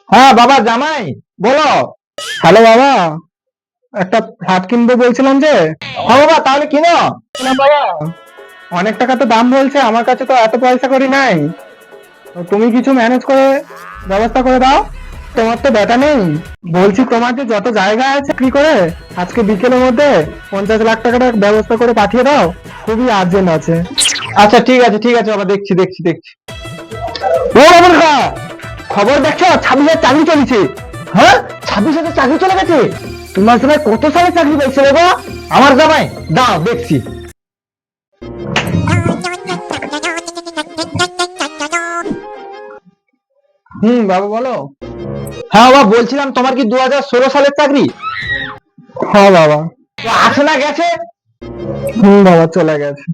হ্যাঁ বাবা জামাই, বলো। হ্যালো বাবা, একটা ফ্ল্যাট কিনবো বলছিলাম যে। হ্যাঁ বাবা, তাহলে কিনো। না বাবা, অনেক টাকা তো দাম বলছে, আমার কাছে তো এত পয়সা করি নাই। তো তুমি কিছু ম্যানেজ করে ব্যবস্থা করে দাও। তোমার তো বেটা নেই। বলছি তোমার যে যত জায়গা আছে কি করে আজকে বিকেলের মধ্যে 50 লাখ টাকাটা ব্যবস্থা করে পাঠিয়ে দাও, খুবই আর্জেন্ট আছে। আচ্ছা ঠিক আছে ঠিক আছে বাবা, দেখছি দেখছি দেখছি। ও রমন খা, খবর দেখছো 26,000 চাকরি চলেছে। হ্যাঁ, 26,000 চাকরি চলে গেছে। তোমার সময় কত সালে চাকরি পেয়েছে বাবা? আমার জামাই, দাও দেখছি। বাবা বলো। হ্যাঁ বাবা, বলছিলাম তোমার কি 2016 সালের চাকরি? হ্যাঁ বাবা। তো আছে না গেছে? বাবা চলে গেছে।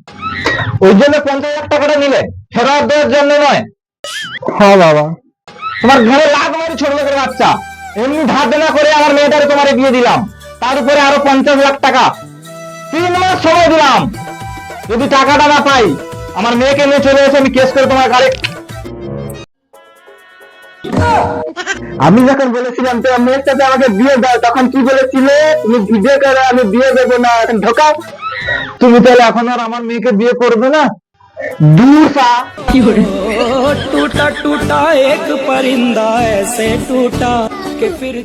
ওই জন্য 50,000 টাকাটা নিলে, ফেরত দেওয়ার জন্য নয়? হ্যাঁ বাবা। তোমার ঘরে লাখ মারি ছোট লোকের বাচ্চা, এমনি ধার দেনা করে আমার মেয়েটারে তোমারে বিয়ে দিলাম, তার উপরে আরো 50 লাখ টাকা। 3 মাস সময় দিলাম, যদি টাকাটা না পাই আমার মেয়েকে নিয়ে চলে এসে আমি কেস করে তোমার গাড়ি। আমি যখন বলেছিলাম তোমার মেয়ের সাথে আমাকে বিয়ে দাও, তখন কি বলেছিলে? তুমি ভিডিও করে আমি বিয়ে দেবো না, এখন ঢোকাও। তুমি তাহলে এখন আর আমার মেয়েকে বিয়ে করবে না? दूर सा टूटा टूटा एक परिंदा ऐसे टूटा कि फिर